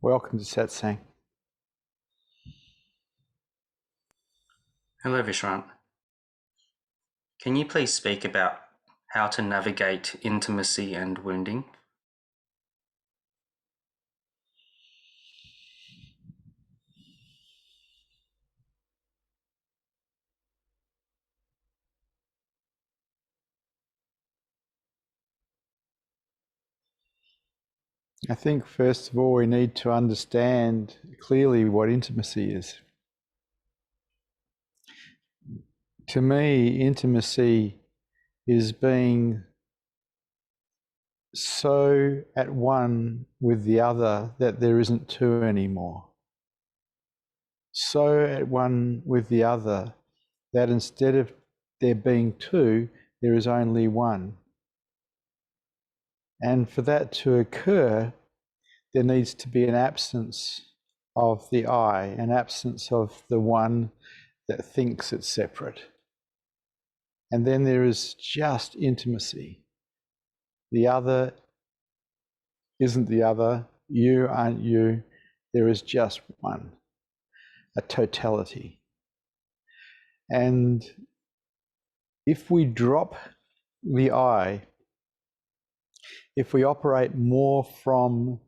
Welcome to Satsang. Hello, Vishrant. Can you please speak about how to navigate intimacy and wounding? I think first of all we need to understand clearly what intimacy is. To me, intimacy is being so at one with the other that there isn't two anymore. So at one with the other that instead of there being two, there is only one. And for that to occur, there needs to be an absence of the I, an absence of the one that thinks it's separate. And then there is just intimacy. The other isn't the other, you aren't you, there is just one, a totality. And if we drop the I, if we operate more from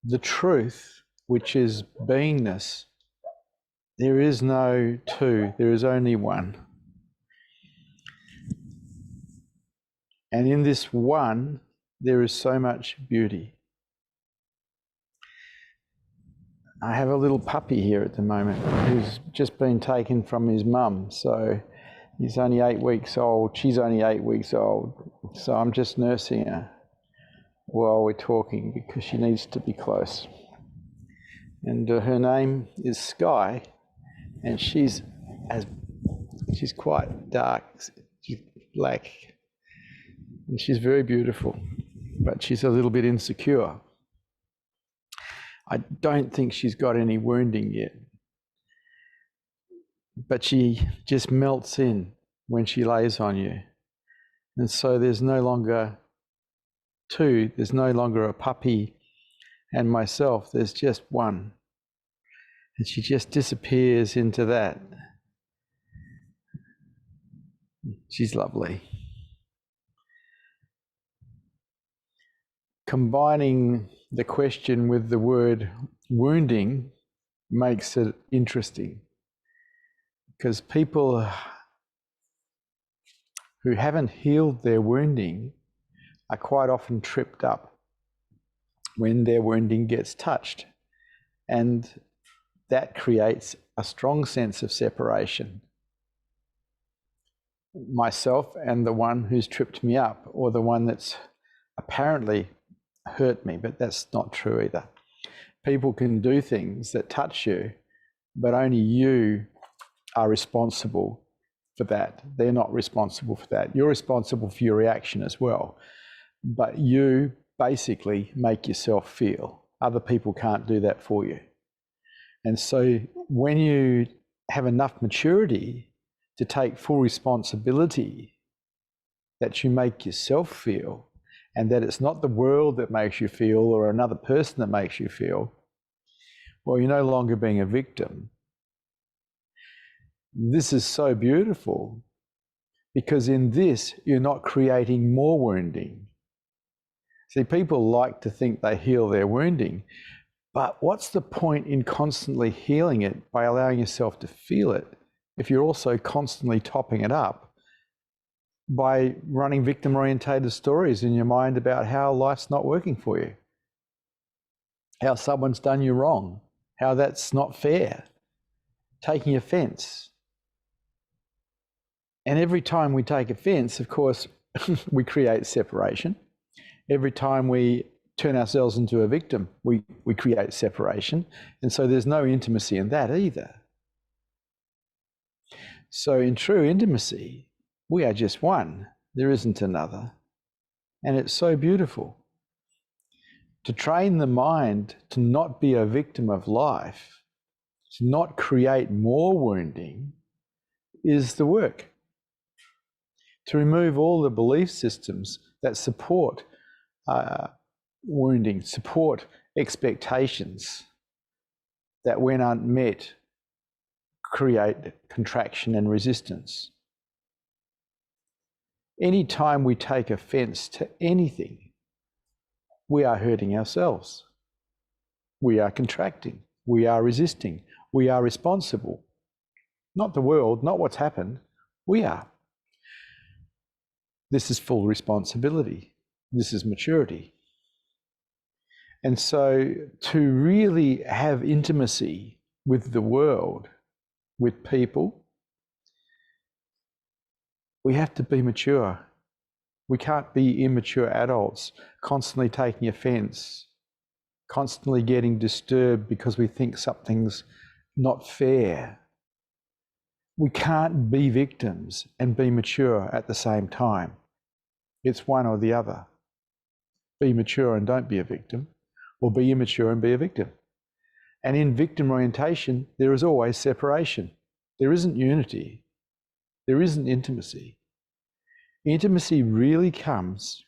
the truth, which is beingness, there is no two, there is only one. And in this one, there is so much beauty. I have a little puppy here at the moment who's just been taken from his mum. So he's only 8 weeks old, she's only 8 weeks old. So I'm just nursing her while we're talking because she needs to be close. And her name is Sky, and she's quite dark, she's black, and she's very beautiful, but she's a little bit insecure. I don't think she's got any wounding yet, but she just melts in when she lays on you. And so there's no longer two, there's no longer a puppy and myself, there's just one. And she just disappears into that. She's lovely. Combining the question with the word wounding makes it interesting, because people who haven't healed their wounding are quite often tripped up when their wounding gets touched, and that creates a strong sense of separation. Myself and the one who's tripped me up, or the one that's apparently hurt me, but that's not true either. People can do things that touch you, but only you are responsible for that. They're not responsible for that. You're responsible for your reaction as well, but you basically make yourself feel. Other people can't do that for you. And so when you have enough maturity to take full responsibility that you make yourself feel, and that it's not the world that makes you feel or another person that makes you feel, well, you're no longer being a victim. This is so beautiful, because in this, you're not creating more wounding. See, people like to think they heal their wounding, but what's the point in constantly healing it by allowing yourself to feel it if you're also constantly topping it up by running victim-orientated stories in your mind about how life's not working for you, how someone's done you wrong, how that's not fair, taking offence. And every time we take offence, of course, we create separation. Every time we turn ourselves into a victim, we create separation. And so there's no intimacy in that either. So in true intimacy, we are just one. There isn't another. And it's so beautiful. To train the mind to not be a victim of life, to not create more wounding, is the work. To remove all the belief systems that support wounding, support expectations that, when unmet, create contraction and resistance. Any time we take offence to anything, we are hurting ourselves. We are contracting. We are resisting. We are responsible. Not the world, not what's happened. We are. This is full responsibility. This is maturity. And so to really have intimacy with the world, with people, we have to be mature. We can't be immature adults constantly taking offence, constantly getting disturbed because we think something's not fair. We can't be victims and be mature at the same time. It's one or the other. Be mature and don't be a victim, or be immature and be a victim. And in victim orientation, there is always separation. There isn't unity. There isn't intimacy. Intimacy really comes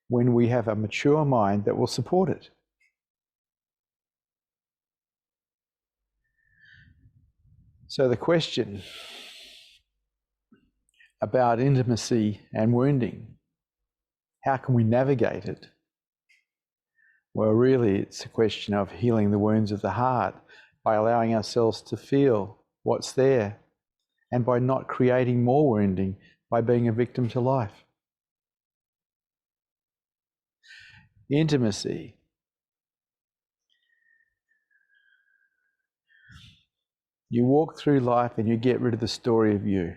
when we have a mature mind that will support it. So the question about intimacy and wounding, how can we navigate it? Well, really, it's a question of healing the wounds of the heart by allowing ourselves to feel what's there, and by not creating more wounding by being a victim to life. Intimacy. You walk through life and you get rid of the story of you,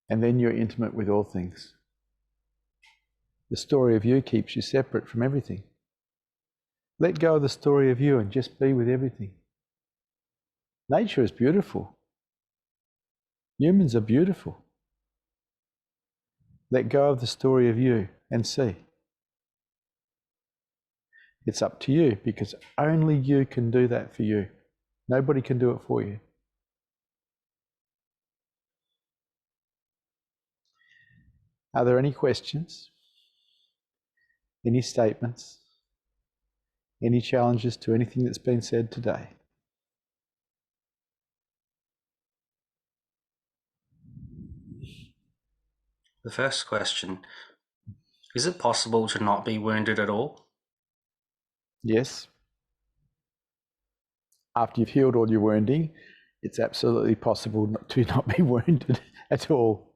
and then you're intimate with all things. The story of you keeps you separate from everything. Let go of the story of you and just be with everything. Nature is beautiful. Humans are beautiful. Let go of the story of you and see. It's up to you, because only you can do that for you. Nobody can do it for you. Are there any questions? Any statements? Any challenges to anything that's been said today? The first question, is it possible to not be wounded at all? Yes. After you've healed all your wounding, it's absolutely possible to not be wounded at all.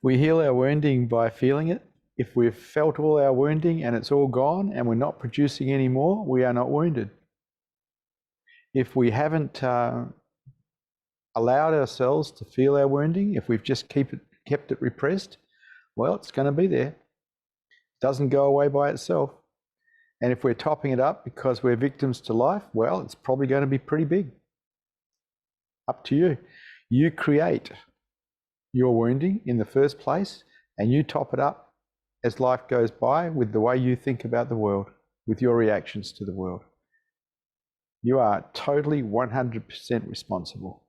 We heal our wounding by feeling it. If we've felt all our wounding and it's all gone and we're not producing any more, we are not wounded. If we haven't allowed ourselves to feel our wounding, if we've just kept it repressed, well, it's going to be there. It doesn't go away by itself. And if we're topping it up because we're victims to life, well, it's probably going to be pretty big. Up to you. You create your wounding in the first place, and you top it up as life goes by with the way you think about the world, with your reactions to the world. You are totally 100% responsible.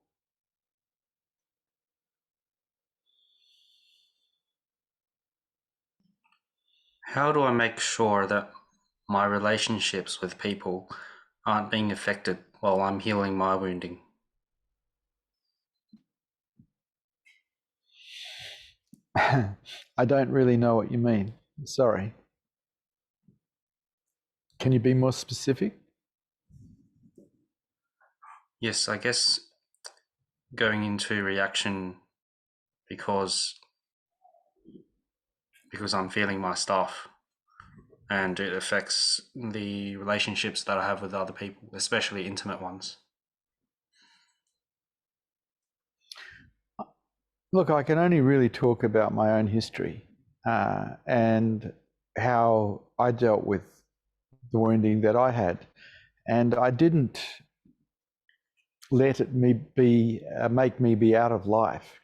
How do I make sure that my relationships with people aren't being affected while I'm healing my wounding? I don't really know what you mean. Sorry. Can you be more specific? Yes, I guess going into reaction because I'm feeling my stuff, and it affects the relationships that I have with other people, especially intimate ones. Look, I can only really talk about my own history and how I dealt with the wounding that I had. And I didn't let it make me be out of life.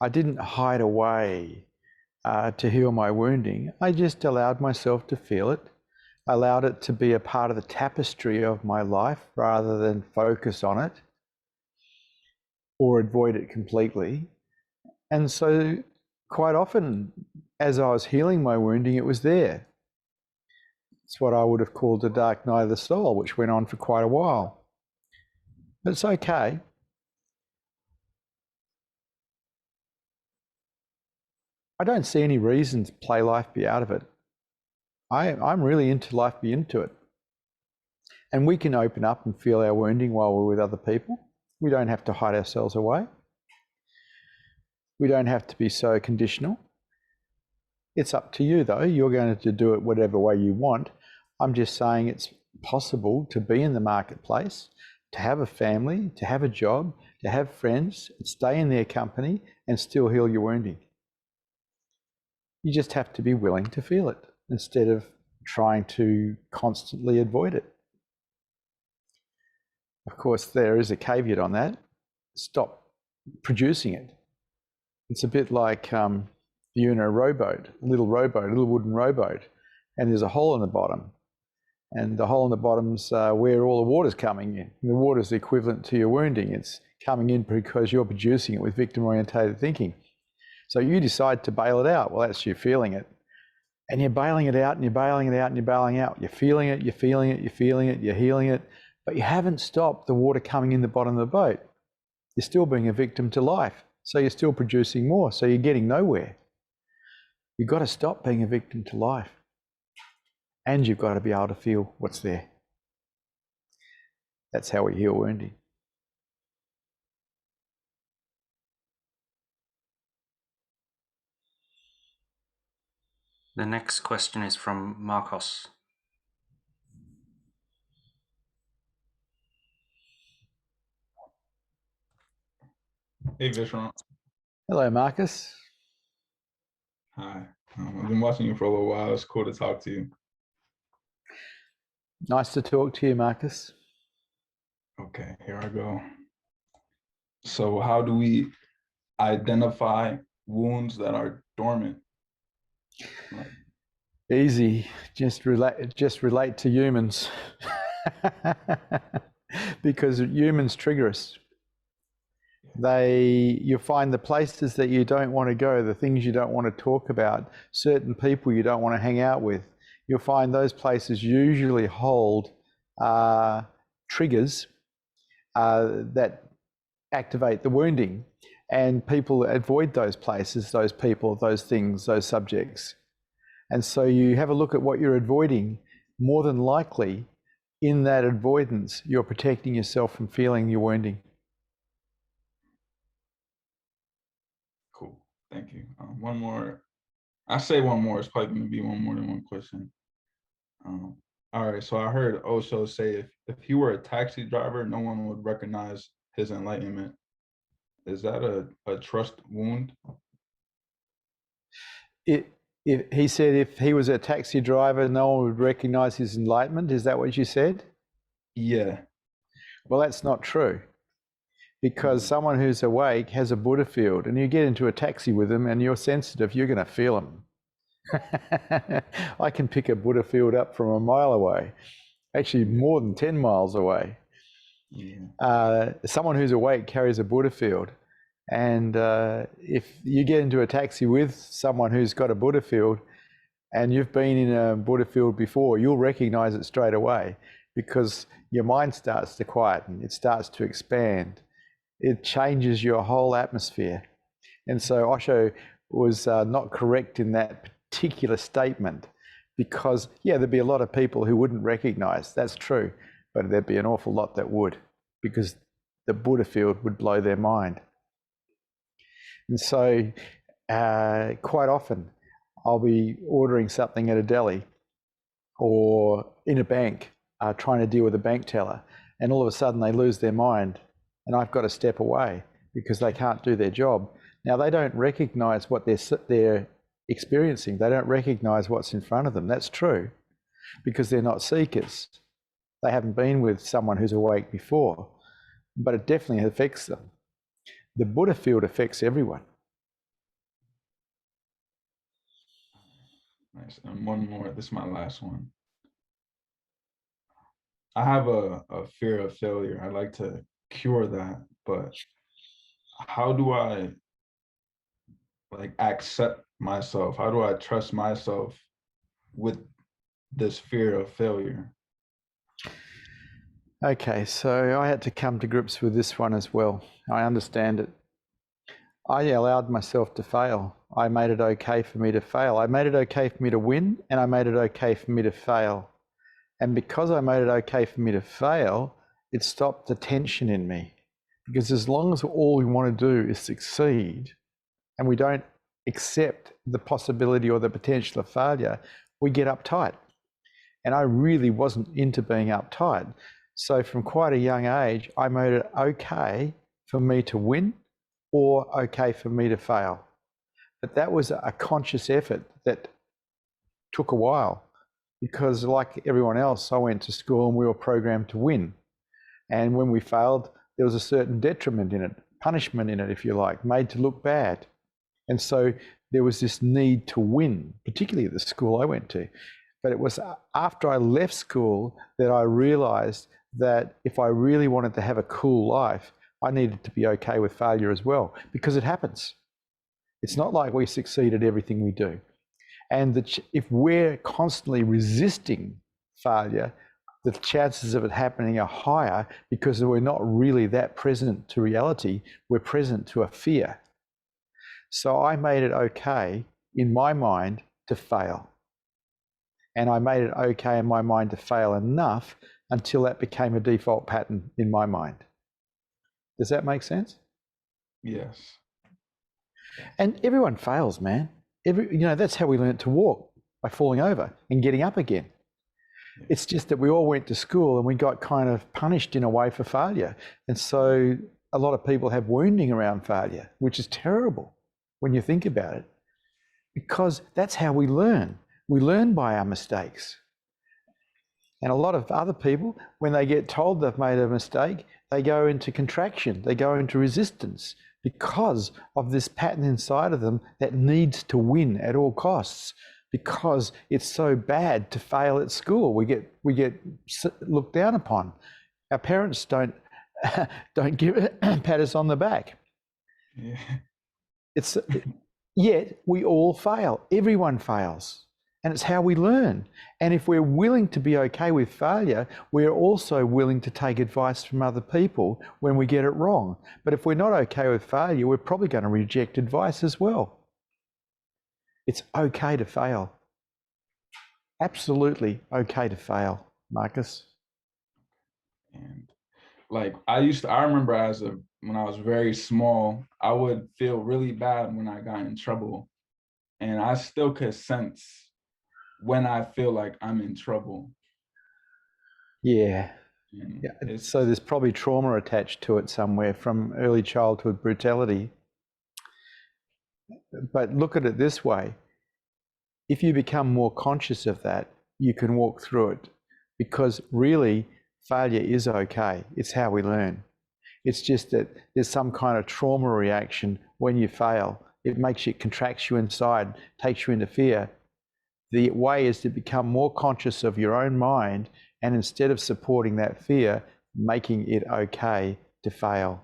I didn't hide away to heal my wounding. I just allowed myself to feel it, allowed it to be a part of the tapestry of my life rather than focus on it or avoid it completely. And so quite often, as I was healing my wounding, it was there. It's what I would have called the dark night of the soul, which went on for quite a while. But it's okay. I don't see any reason to play life be out of it. I'm really into life be into it. And we can open up and feel our wounding while we're with other people. We don't have to hide ourselves away. We don't have to be so conditional. It's up to you, though. You're going to do it whatever way you want. I'm just saying it's possible to be in the marketplace, to have a family, to have a job, to have friends, stay in their company, and still heal your wounding. You just have to be willing to feel it instead of trying to constantly avoid it. Of course, there is a caveat on that. Stop producing it. It's a bit like you're in a rowboat, a little wooden rowboat, and there's a hole in the bottom. And the hole in the bottom's where all the water's coming in. And the water's the equivalent to your wounding. It's coming in because you're producing it with victim-orientated thinking. So you decide to bail it out. Well, that's you feeling it. And you're bailing it out, and you're bailing it out, and you're bailing out. You're feeling it, you're feeling it, you're feeling it, you're healing it. But you haven't stopped the water coming in the bottom of the boat. You're still being a victim to life. So you're still producing more. So you're getting nowhere. You've got to stop being a victim to life. And you've got to be able to feel what's there. That's how we heal wounding. The next question is from Marcos. Hey, Vishrant. Hello, Marcus. Hi. I've been watching you for a little while. It's cool to talk to you. Nice to talk to you, Marcus. Okay, here I go. So how do we identify wounds that are dormant? Easy. Just relate to humans. Because humans trigger us. You find the places that you don't want to go, the things you don't want to talk about, certain people you don't want to hang out with. You'll find those places usually hold triggers that activate the wounding, and people avoid those places, those people, those things, those subjects. And so you have a look at what you're avoiding. More than likely, in that avoidance, you're protecting yourself from feeling your wounding. Cool, thank you. One more. I say one more. It's probably going to be one more than one question. All right, so I heard Osho say if he were a taxi driver, no one would recognize his enlightenment. Is that a trust wound? He said if he was a taxi driver, no one would recognize his enlightenment. Is that what you said? Yeah. Well, that's not true. Because someone who's awake has a Buddha field, and you get into a taxi with them and you're sensitive, you're going to feel them. I can pick a Buddha field up from a mile away, actually more than 10 miles away. Yeah. Someone who's awake carries a Buddha field. And if you get into a taxi with someone who's got a Buddha field and you've been in a Buddha field before, you'll recognize it straight away because your mind starts to quieten, it starts to expand. It changes your whole atmosphere. And so Osho was not correct in that particular statement because, yeah, there'd be a lot of people who wouldn't recognize, that's true, but there'd be an awful lot that would because the Buddha field would blow their mind. And so quite often I'll be ordering something at a deli or in a bank trying to deal with a bank teller, and all of a sudden they lose their mind and I've got to step away because they can't do their job. Now, they don't recognize what they're experiencing. They don't recognize what's in front of them. That's true because they're not seekers. They haven't been with someone who's awake before, but it definitely affects them. The Buddha field affects everyone. Nice. And one more. This is my last one. I have a fear of failure. I like to cure that, but how do I accept myself? How do I trust myself with this fear of failure? Okay, so I had to come to grips with this one as well. I understand it. I allowed myself to fail. I made it okay for me to fail. I made it okay for me to win, and I made it okay for me to fail. And because I made it okay for me to fail, it stopped the tension in me. Because as long as all we want to do is succeed, and we don't accept the possibility or the potential of failure, we get uptight. And I really wasn't into being uptight. So from quite a young age, I made it okay for me to win or okay for me to fail. But that was a conscious effort that took a while, because like everyone else, I went to school and we were programmed to win. And when we failed, there was a certain detriment in it, punishment in it, if you like, made to look bad. And so there was this need to win, particularly at the school I went to. But it was after I left school that I realized that if I really wanted to have a cool life, I needed to be okay with failure as well, because it happens. It's not like we succeed at everything we do. And if we're constantly resisting failure, the chances of it happening are higher, because we're not really that present to reality. We're present to a fear. So I made it okay in my mind to fail. And I made it okay in my mind to fail enough until that became a default pattern in my mind. Does that make sense? Yes. And everyone fails, man. That's how we learn to walk, by falling over and getting up again. It's just that we all went to school and we got kind of punished in a way for failure. And so a lot of people have wounding around failure, which is terrible when you think about it, because that's how we learn. We learn by our mistakes. And a lot of other people, when they get told they've made a mistake, they go into contraction, they go into resistance, because of this pattern inside of them that needs to win at all costs, because it's so bad to fail at school. We get looked down upon. Our parents don't pat us on the back. Yeah. Yet we all fail. Everyone fails. And it's how we learn. And if we're willing to be okay with failure, we're also willing to take advice from other people when we get it wrong. But if we're not okay with failure, we're probably going to reject advice as well. It's okay to fail. Absolutely okay to fail, Marcus. And like I remember when I was very small, I would feel really bad when I got in trouble. And I still could sense when I feel like I'm in trouble. Yeah. And Yeah. So there's probably trauma attached to it somewhere from early childhood brutality. But look at it this way. If you become more conscious of that, you can walk through it, because really failure is okay. It's how we learn. It's just that there's some kind of trauma reaction when you fail. It contracts you inside, takes you into fear. The way is to become more conscious of your own mind, and instead of supporting that fear, making it okay to fail.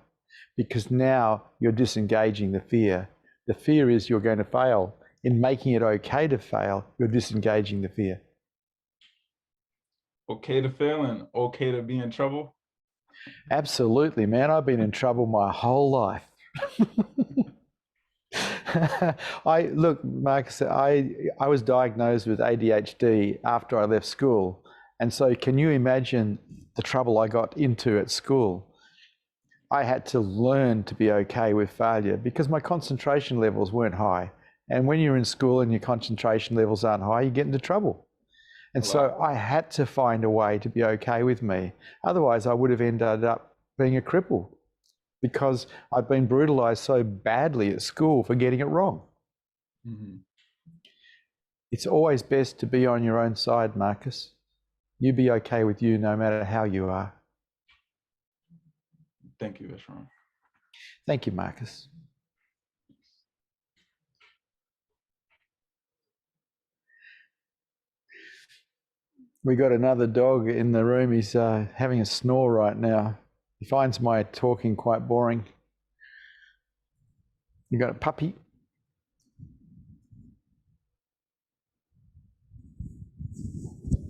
Because now you're disengaging the fear. The fear is you're going to fail. In making it okay to fail, you're disengaging the fear. Okay to fail and okay to be in trouble? Absolutely, man. I've been in trouble my whole life. Look, Marcus, I was diagnosed with ADHD after I left school. And so can you imagine the trouble I got into at school? I had to learn to be okay with failure because my concentration levels weren't high. And when you're in school and your concentration levels aren't high, you get into trouble. And so I had to find a way to be okay with me. Otherwise, I would have ended up being a cripple, because I've been brutalized so badly at school for getting it wrong. Mm-hmm. It's always best to be on your own side, Marcus. You be okay with you no matter how you are. Thank you, Vishrant. Thank you, Marcus. We got another dog in the room. He's having a snore right now. He finds my talking quite boring. You got a puppy?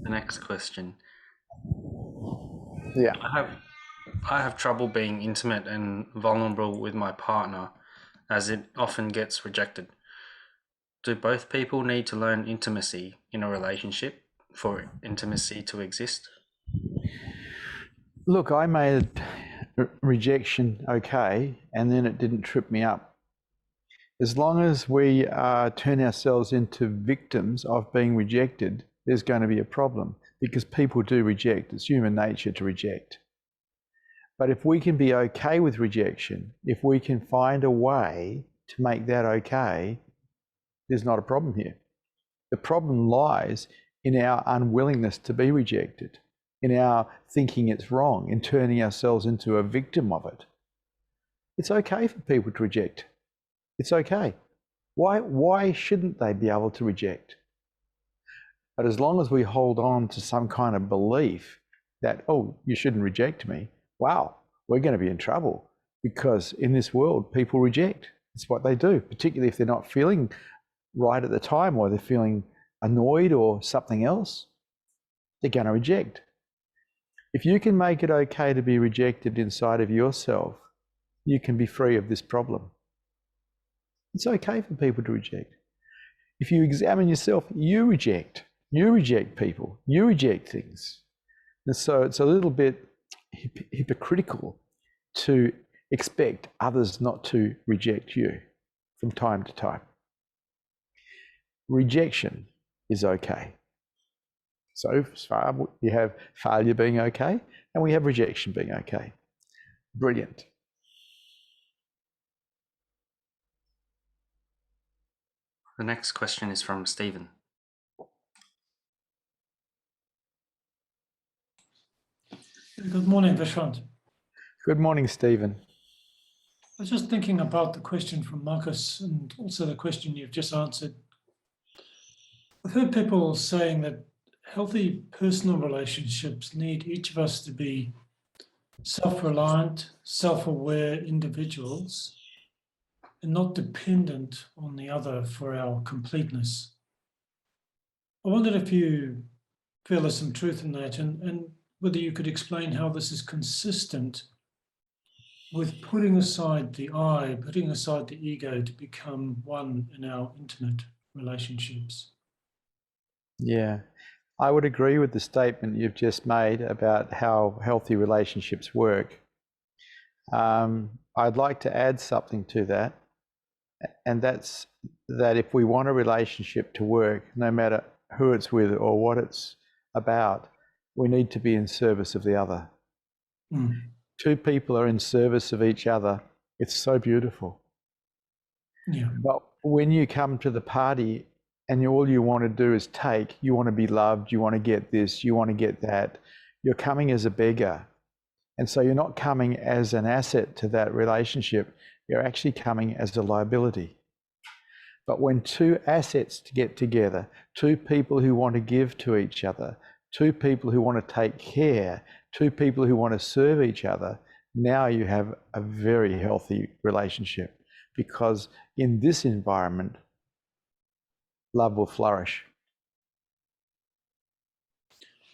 The next question. Yeah. I have trouble being intimate and vulnerable with my partner, as it often gets rejected. Do both people need to learn intimacy in a relationship for intimacy to exist? Look, I made rejection okay, and then it didn't trip me up. As long as we turn ourselves into victims of being rejected, there's going to be a problem, because people do reject. It's human nature to reject. But if we can be okay with rejection, if we can find a way to make that okay, there's not a problem here. The problem lies in our unwillingness to be rejected, in our thinking it's wrong, in turning ourselves into a victim of it. It's okay for people to reject. It's okay. Why shouldn't they be able to reject? But as long as we hold on to some kind of belief that, oh, you shouldn't reject me, wow, we're going to be in trouble, because in this world, people reject. It's what they do, particularly if they're not feeling right at the time, or they're feeling annoyed or something else, they're going to reject. If you can make it okay to be rejected inside of yourself, you can be free of this problem. It's okay for people to reject. If you examine yourself, you reject people, you reject things. And so it's a little bit hypocritical to expect others not to reject you from time to time. Rejection is okay. So far, you have failure being okay, and we have rejection being okay. Brilliant. The next question is from Stephen. Good morning, Vishrant. Good morning, Stephen. I was just thinking about the question from Marcus and also the question you've just answered. I've heard people saying that healthy personal relationships need each of us to be self-reliant, self-aware individuals and not dependent on the other for our completeness. I wondered if you feel there's some truth in that, and whether you could explain how this is consistent with putting aside the I, putting aside the ego to become one in our intimate relationships. Yeah, I would agree with the statement you've just made about how healthy relationships work. I'd like to add something to that, and that's that if we want a relationship to work, no matter who it's with or what it's about, we need to be in service of the other. Two people are in service of each other. It's so beautiful. Yeah. But when you come to the party and all you want to do is take, you want to be loved, you want to get this, you want to get that, you're coming as a beggar. And so you're not coming as an asset to that relationship, you're actually coming as a liability. But when two assets get together, two people who want to give to each other, two people who want to take care, two people who want to serve each other, now you have a very healthy relationship, because in this environment, love will flourish.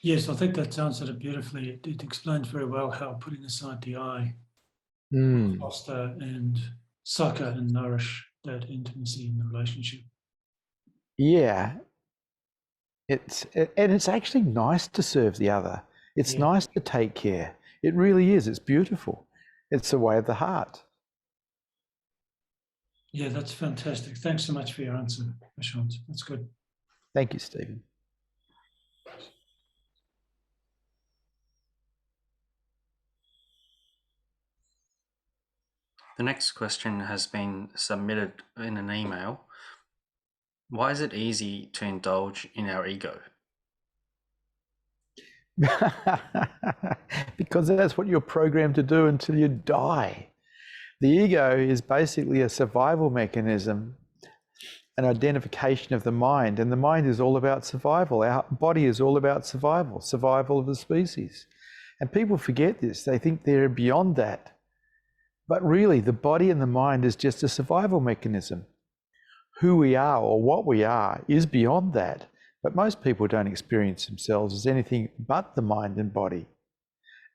Yes, I think that's answered it beautifully. It explains very well how putting aside the I foster and succor and nourish that intimacy in the relationship. Yeah, it's actually nice to serve the other. It's nice to take care. It really is. It's beautiful. It's the way of the heart. Yeah, that's fantastic. Thanks so much for your answer, Vishrant. That's good. Thank you, Stephen. The next question has been submitted in an email. Why is it easy to indulge in our ego? Because that's what you're programmed to do until you die. The ego is basically a survival mechanism, an identification of the mind, and the mind is all about survival. Our body is all about survival, survival of the species. And people forget this. They think they're beyond that. But really, the body and the mind is just a survival mechanism. Who we are or what we are is beyond that. But most people don't experience themselves as anything but the mind and body.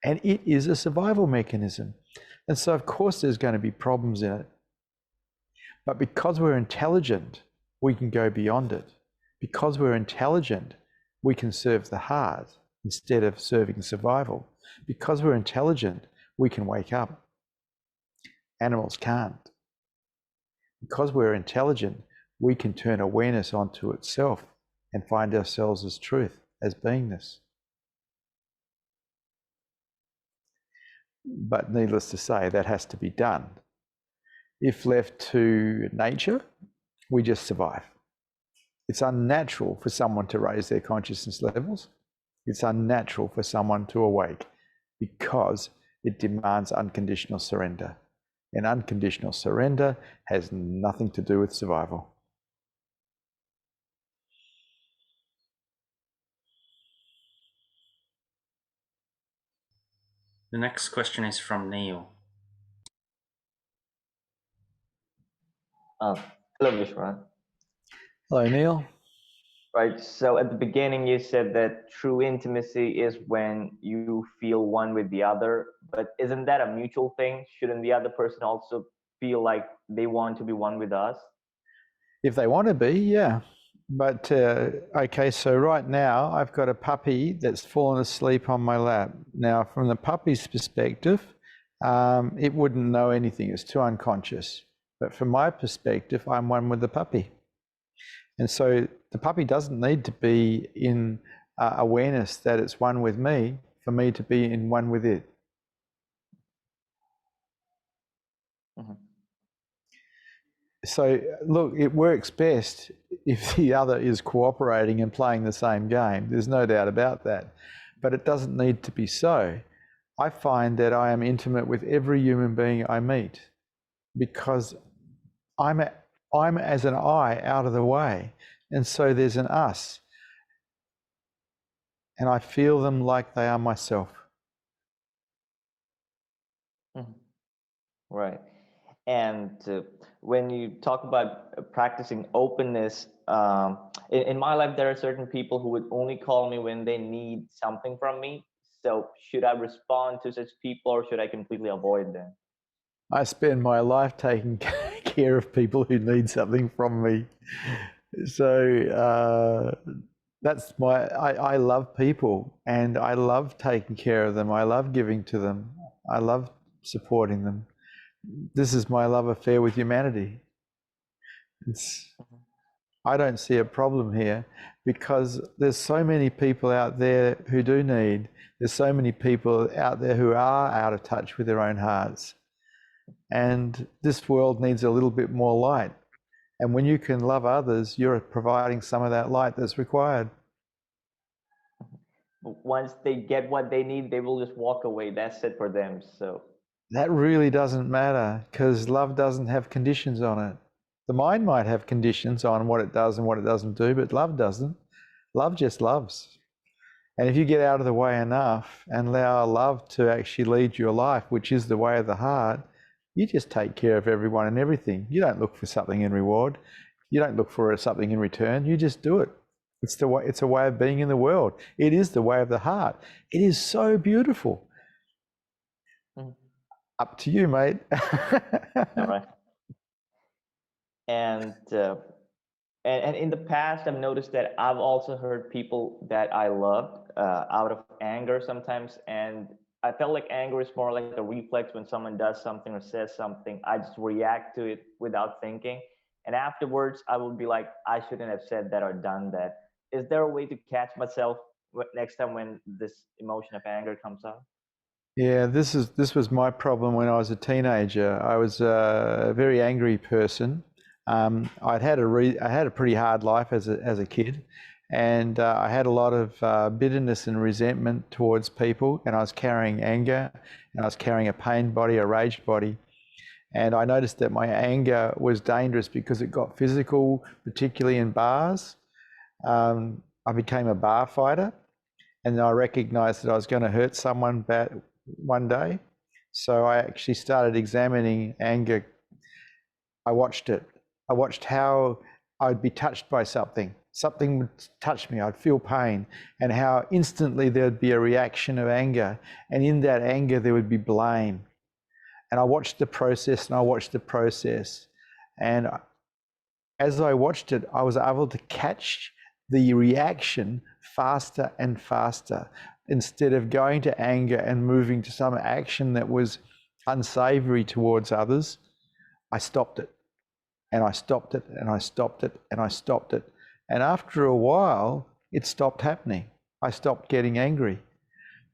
And it is a survival mechanism. And so, of course, there's going to be problems in it. But because we're intelligent, we can go beyond it. Because we're intelligent, we can serve the heart instead of serving survival. Because we're intelligent, we can wake up. Animals can't. Because we're intelligent, we can turn awareness onto itself and find ourselves as truth, as beingness. But needless to say, that has to be done. If left to nature, we just survive. It's unnatural for someone to raise their consciousness levels. It's unnatural for someone to awake because it demands unconditional surrender. And unconditional surrender has nothing to do with survival. The next question is from Neil. Hello, Vishrant. Hello, Neil. Right. So at the beginning, you said that true intimacy is when you feel one with the other. But isn't that a mutual thing? Shouldn't the other person also feel like they want to be one with us? If they want to be, yeah. But, okay, so right now I've got a puppy that's fallen asleep on my lap. Now, from the puppy's perspective, it wouldn't know anything. It's too unconscious. But from my perspective, I'm one with the puppy. And so the puppy doesn't need to be in awareness that it's one with me for me to be in one with it. Mm-hmm. So look, it works best if the other is cooperating and playing the same game. There's no doubt about that. But it doesn't need to be so. I find that I am intimate with every human being I meet because I'm as an I out of the way. And so there's an us. And I feel them like they are myself. Mm-hmm. Right. And when you talk about practicing openness, in my life, there are certain people who would only call me when they need something from me. So should I respond to such people or should I completely avoid them? I spend my life taking care of people who need something from me. So that's I love people and I love taking care of them. I love giving to them. I love supporting them. This is my love affair with humanity. I don't see a problem here because there's so many people out there who do need. There's so many people out there who are out of touch with their own hearts. And this world needs a little bit more light. And when you can love others, you're providing some of that light that's required. Once they get what they need, they will just walk away. That's it for them. So that really doesn't matter because love doesn't have conditions on it. The mind might have conditions on what it does and what it doesn't do, but love doesn't. Love just loves. And if you get out of the way enough and allow love to actually lead your life, which is the way of the heart, you just take care of everyone and everything. You don't look for something in reward. You don't look for something in return. You just do it. It's a way of being in the world. It is the way of the heart. It is so beautiful. Up to you, mate. All right. And in the past, I've noticed that I've also heard people that I loved out of anger sometimes, and I felt like anger is more like a reflex. When someone does something or says something, I just react to it without thinking, and afterwards I will be like, I shouldn't have said that or done that. Is there a way to catch myself next time when this emotion of anger comes out? Yeah, this was my problem when I was a teenager. I was a very angry person. I had a pretty hard life as a kid, and I had a lot of bitterness and resentment towards people, and I was carrying anger, and I was carrying a pain body, a rage body, and I noticed that my anger was dangerous because it got physical, particularly in bars. I became a bar fighter, and I recognized that I was going to hurt someone bad one day. So I actually started examining anger. I watched it. I watched how I'd be touched by something. Something would touch me, I'd feel pain, and how instantly there'd be a reaction of anger, and in that anger there would be blame. And I watched the process and I watched the process. And as I watched it, I was able to catch the reaction faster and faster. Instead of going to anger and moving to some action that was unsavory towards others, I stopped it. And I stopped it, and I stopped it, and I stopped it. And after a while, it stopped happening. I stopped getting angry.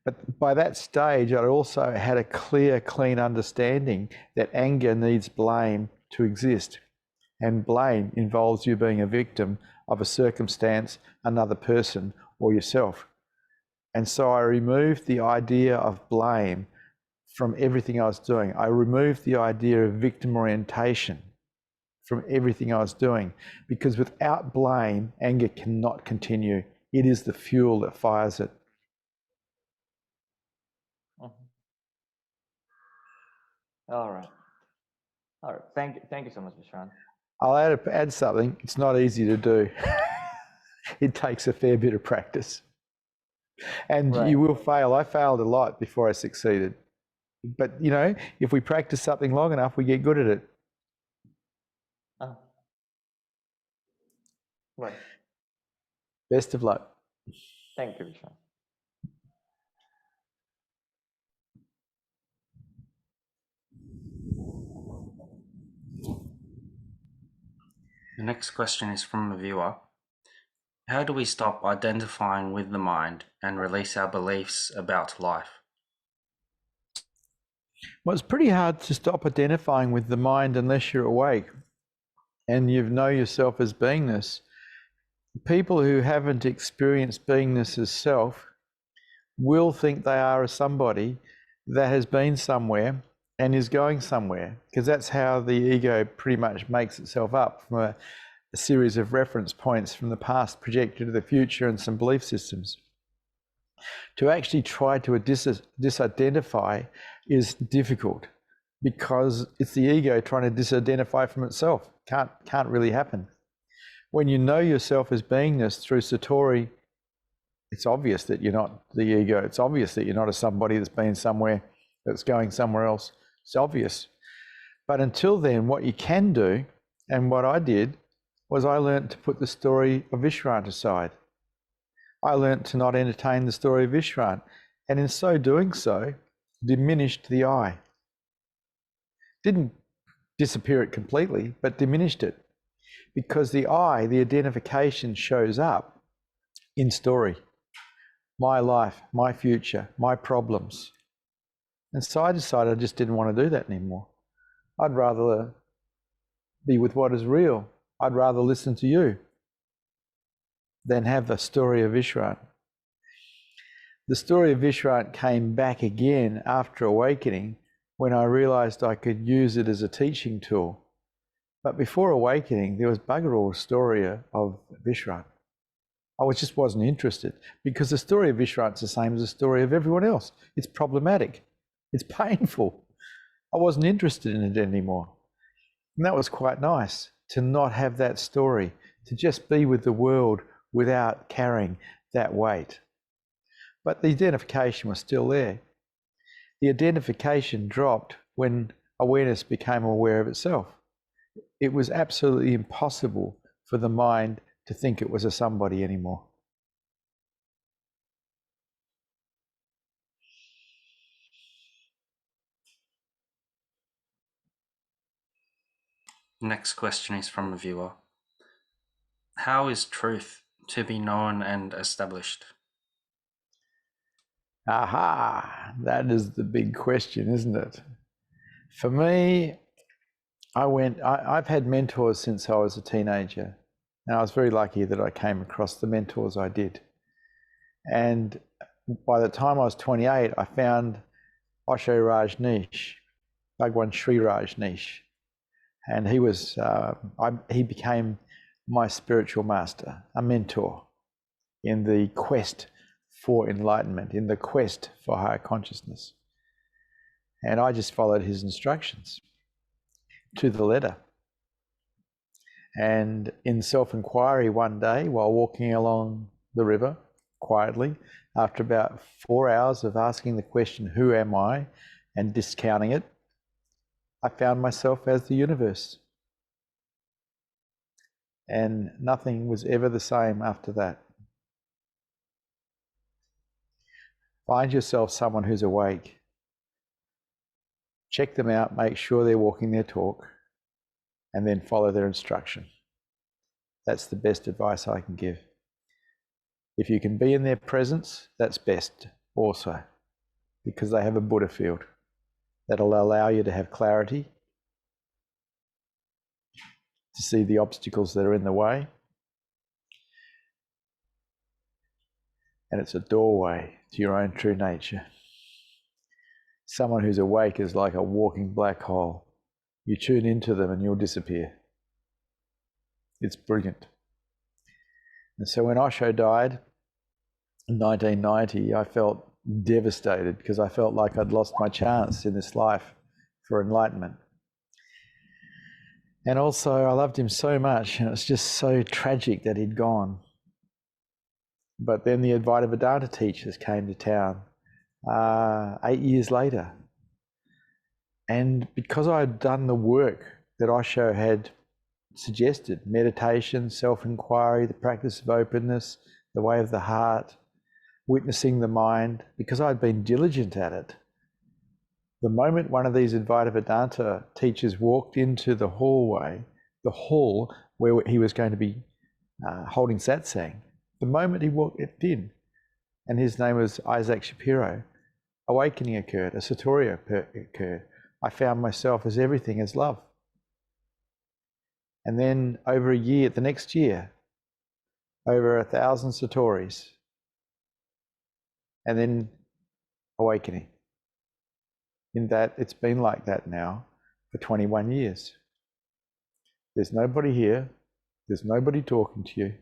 But by that stage, I also had a clear, clean understanding that anger needs blame to exist. And blame involves you being a victim of a circumstance, another person, or yourself. And so I removed the idea of blame from everything I was doing. I removed the idea of victim orientation from everything I was doing, because without blame, anger cannot continue. It is the fuel that fires it. All right. Thank you so much, Vishrant. I'll add something. It's not easy to do. It takes a fair bit of practice. And you will fail. I failed a lot before I succeeded. But, you know, if we practice something long enough, we get good at it. Right. Best of luck. Thank you, Vishrant. The next question is from a viewer. How do we stop identifying with the mind and release our beliefs about life? Well, it's pretty hard to stop identifying with the mind unless you're awake and you know yourself as beingness. People who haven't experienced beingness as self will think they are a somebody that has been somewhere and is going somewhere, because that's how the ego pretty much makes itself up, from a series of reference points from the past projected to the future and some belief systems. To actually try to disidentify is difficult, because it's the ego trying to disidentify from itself. Can't really happen. When you know yourself as beingness through Satori, it's obvious that you're not the ego. It's obvious that you're not a somebody that's been somewhere, that's going somewhere else. It's obvious. But until then, what you can do, and what I did, was I learned to put the story of Vishrant aside. I learned to not entertain the story of Vishrant, and in so doing so, diminished the I. Didn't disappear it completely, but diminished it. Because the I, the identification, shows up in story. My life, my future, my problems. And so I decided I just didn't want to do that anymore. I'd rather be with what is real. I'd rather listen to you than have the story of Vishrant. The story of Vishrant came back again after awakening, when I realized I could use it as a teaching tool. But before awakening, there was bugger all story of Vishrant. I just wasn't interested, because the story of Vishrant's the same as the story of everyone else. It's problematic. It's painful. I wasn't interested in it anymore. And that was quite nice, to not have that story, to just be with the world without carrying that weight. But the identification was still there. The identification dropped when awareness became aware of itself. It was absolutely impossible for the mind to think it was a somebody anymore. Next question is from a viewer. How is truth to be known and established? Aha, that is the big question, isn't it? For me, I've had mentors since I was a teenager, and I was very lucky that I came across the mentors I did. And by the time I was 28, I found Osho Rajneesh, Bhagwan Sri Rajneesh, and he became my spiritual master, a mentor in the quest for enlightenment, in the quest for higher consciousness. And I just followed his instructions to the letter. And in self-inquiry one day, while walking along the river quietly, after about 4 hours of asking the question, who am I, and discounting it, I found myself as the universe. And nothing was ever the same after that. Find yourself someone who's awake. Check them out, make sure they're walking their talk, and then follow their instruction. That's the best advice I can give. If you can be in their presence, that's best also, because they have a Buddha field that'll allow you to have clarity, to see the obstacles that are in the way. And it's a doorway to your own true nature. Someone who's awake is like a walking black hole. You tune into them and you'll disappear. It's brilliant. And so when Osho died in 1990, I felt devastated because I felt like I'd lost my chance in this life for enlightenment. And also I loved him so much, and it's just so tragic that he'd gone. But then the Advaita Vedanta teachers came to town 8 years later. And because I had done the work that Osho had suggested, meditation, self-inquiry, the practice of openness, the way of the heart, witnessing the mind, because I'd been diligent at it, the moment one of these Advaita Vedanta teachers walked into the hallway, the hall where he was going to be holding satsang, the moment he walked in, and his name was Isaac Shapiro, awakening occurred, a satori occurred. I found myself as everything as love. And then over a year, the next year, over 1,000 satoris, and then awakening. In that, it's been like that now for 21 years. There's nobody here. There's nobody talking to you.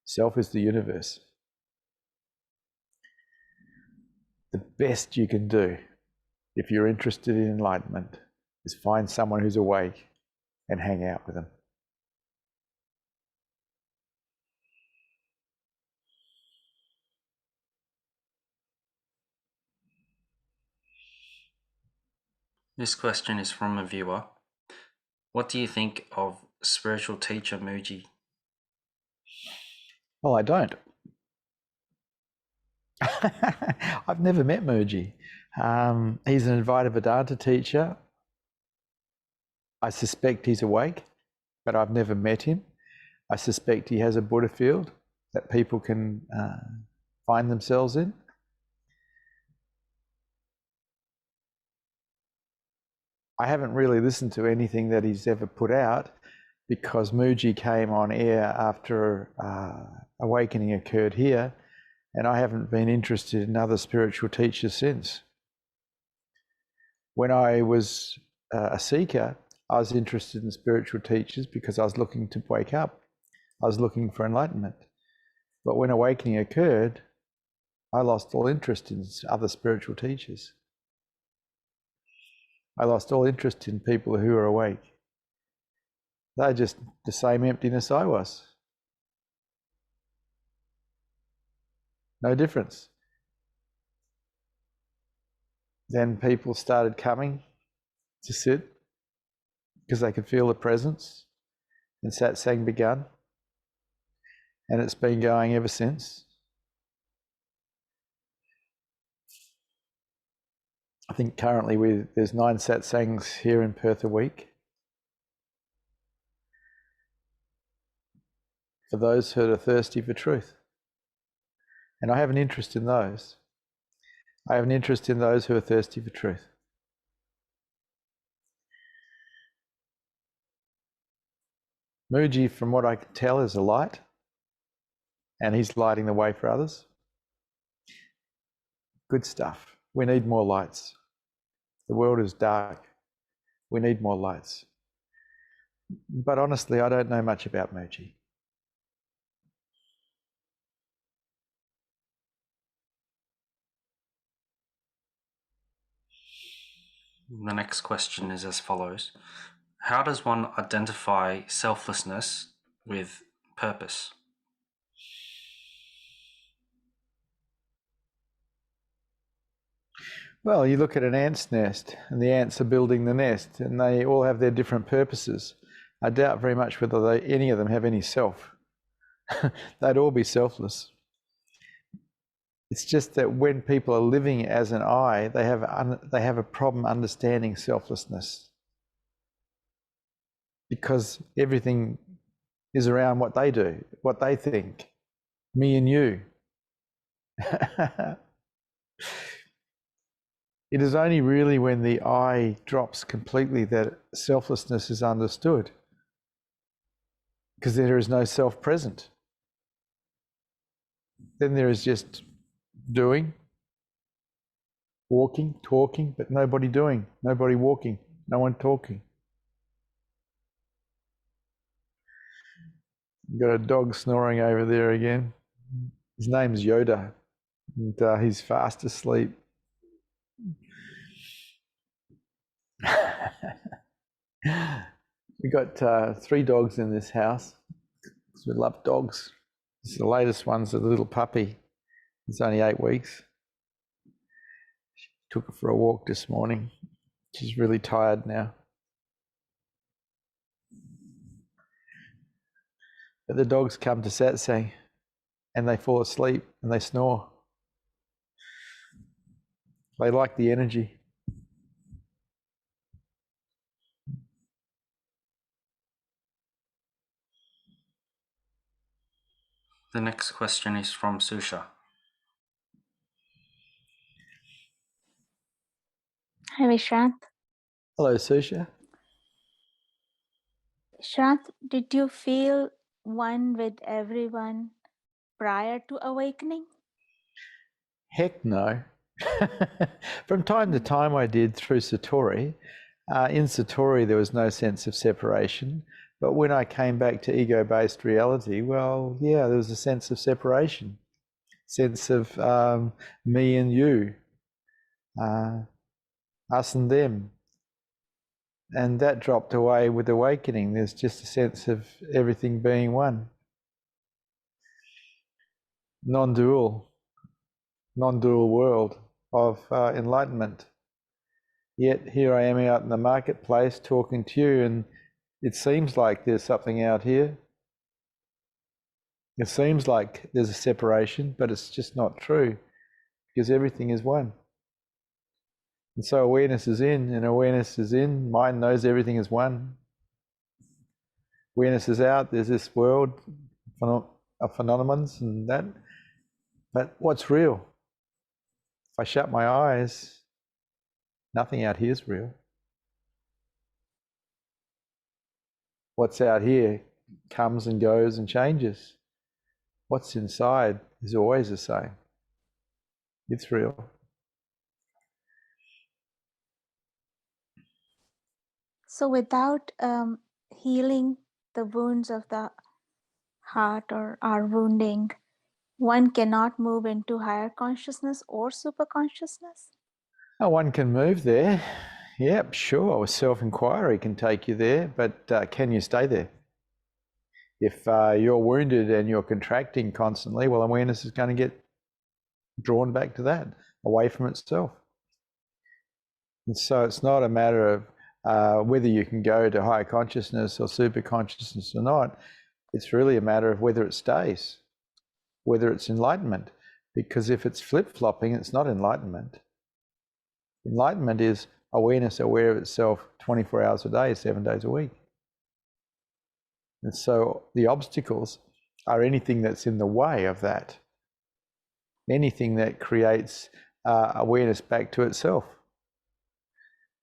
Self is the universe. The best you can do, if you're interested in enlightenment, is find someone who's awake and hang out with them. This question is from a viewer. What do you think of spiritual teacher Mooji? Well, I don't. I've never met Mooji. He's an Advaita Vedanta teacher. I suspect he's awake, but I've never met him. I suspect he has a Buddha field that people can find themselves in. I haven't really listened to anything that he's ever put out because Mooji came on air after awakening occurred here, and I haven't been interested in other spiritual teachers since. When I was a seeker, I was interested in spiritual teachers because I was looking to wake up. I was looking for enlightenment. But when awakening occurred, I lost all interest in other spiritual teachers. I lost all interest in people who are awake. They're just the same emptiness I was. No difference. Then people started coming to sit because they could feel the presence, and satsang began, and it's been going ever since. I think currently there's 9 satsangs here in Perth a week. For those who are thirsty for truth. And I have an interest in those. I have an interest in those who are thirsty for truth. Mooji, from what I can tell, is a light, and he's lighting the way for others. Good stuff. We need more lights. The world is dark. We need more lights. But honestly, I don't know much about Mooji. The next question is as follows. How does one identify selflessness with purpose? Well, you look at an ant's nest, and the ants are building the nest, and they all have their different purposes. I doubt very much whether any of them have any self. They'd all be selfless. It's just that when people are living as an I, they have a problem understanding selflessness, because everything is around what they do, what they think, me and you. It is only really when the I drops completely that selflessness is understood, because there is no self present. Then there is just doing, walking, talking, but nobody doing, nobody walking, no one talking. You've got a dog snoring over there again. His name's Yoda, and he's fast asleep. We got 3 dogs in this house, because we love dogs. The latest one's a little puppy. It's only 8 weeks. Took her for a walk this morning. She's really tired now. But the dogs come to Satsang and they fall asleep and they snore. They like the energy. The next question is from Susha. Hi, Vishrant. Hello, Susha. Vishrant, did you feel one with everyone prior to awakening? Heck no. From time to time I did through Satori. In Satori there was no sense of separation, but when I came back to ego-based reality, well, yeah, there was a sense of separation, sense of me and you, us and them. And that dropped away with awakening. There's just a sense of everything being one. Non-dual world of enlightenment. Yet here I am out in the marketplace talking to you, and it seems like there's something out here. It seems like there's a separation, but it's just not true, because everything is one. And so awareness is in, and awareness is in. Mind knows everything is one. Awareness is out. There's this world of phenomenons and that. But what's real? If I shut my eyes, nothing out here is real. What's out here comes and goes and changes. What's inside is always the same. It's real. So without healing the wounds of the heart or our wounding, one cannot move into higher consciousness or super consciousness? Oh, one can move there. Yep, sure. Self-inquiry can take you there, but can you stay there? If you're wounded and you're contracting constantly, well, awareness is going to get drawn back to that, away from itself. And so it's not a matter of whether you can go to higher consciousness or super consciousness or not. It's really a matter of whether it stays, whether it's enlightenment. Because if it's flip-flopping, it's not enlightenment. Enlightenment is awareness aware of itself 24 hours a day, 7 days a week. And so the obstacles are anything that's in the way of that, anything that creates awareness back to itself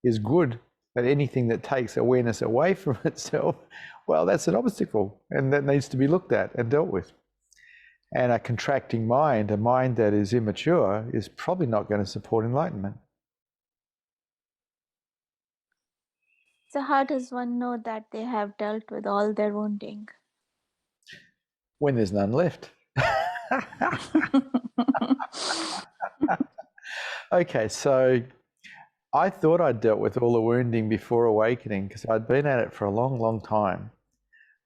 is good, but anything that takes awareness away from itself, well, that's an obstacle, and that needs to be looked at and dealt with. And a contracting mind, a mind that is immature, is probably not going to support enlightenment. So how does one know that they have dealt with all their wounding? When there's none left. Okay, so I thought I'd dealt with all the wounding before awakening because I'd been at it for a long, long time.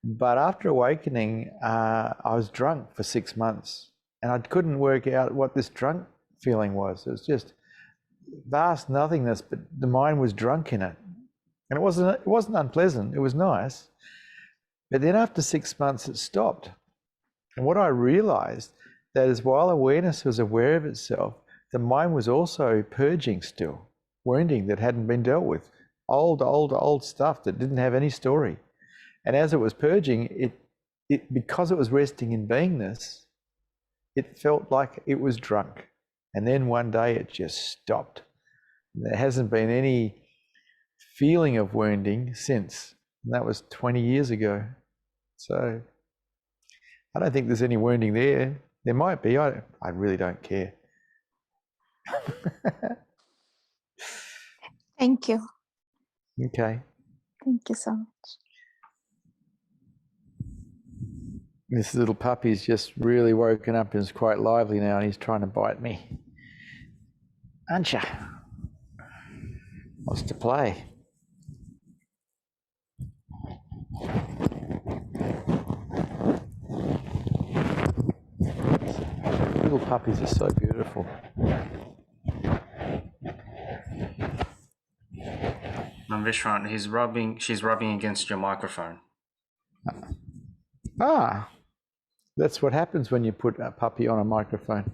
But after awakening, I was drunk for 6 months and I couldn't work out what this drunk feeling was. It was just vast nothingness, but the mind was drunk in it. And it wasn't unpleasant, it was nice. But then after 6 months, it stopped. And what I realized that is while awareness was aware of itself, the mind was also purging still, wounding that hadn't been dealt with, old stuff that didn't have any story. And as it was purging, it because it was resting in beingness, it felt like it was drunk. And then one day it just stopped. There hasn't been any feeling of wounding since. And that was 20 years ago. So I don't think there's any wounding there. There might be. I really don't care. Thank you. Okay. Thank you so much. This little puppy's just really woken up and is quite lively now, and he's trying to bite me. Aren't ya? Wants to play. Little puppies are so beautiful. Vishrant, she's rubbing against your microphone. Ah, that's what happens when you put a puppy on a microphone.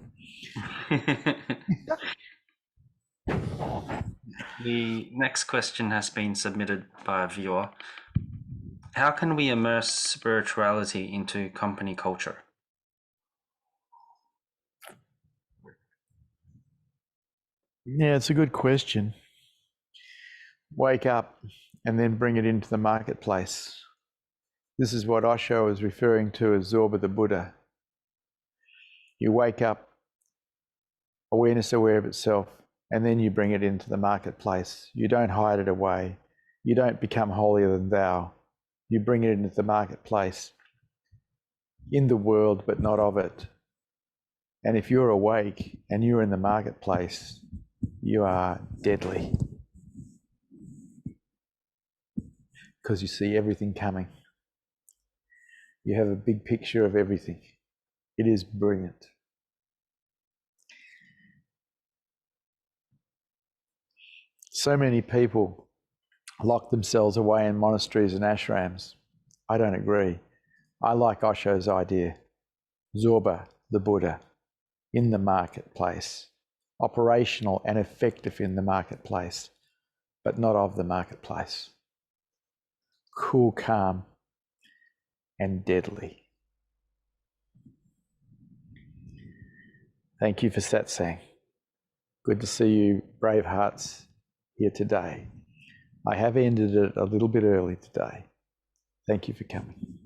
The next question has been submitted by a viewer. How can we immerse spirituality into company culture? Yeah, it's a good question. Wake up and then bring it into the marketplace. This is what Osho is referring to as Zorba the Buddha. You wake up, awareness aware of itself, and then you bring it into the marketplace. You don't hide it away. You don't become holier than thou. You bring it into the marketplace, in the world, but not of it. And if you're awake and you're in the marketplace, you are deadly. Because you see everything coming. You have a big picture of everything. It is brilliant. So many people lock themselves away in monasteries and ashrams. I don't agree. I like Osho's idea. Zorba, the Buddha, in the marketplace, operational and effective in the marketplace, but not of the marketplace. Cool, calm, and deadly. Thank you for Satsang. Good to see you, brave hearts, here today. I have ended it a little bit early today. Thank you for coming.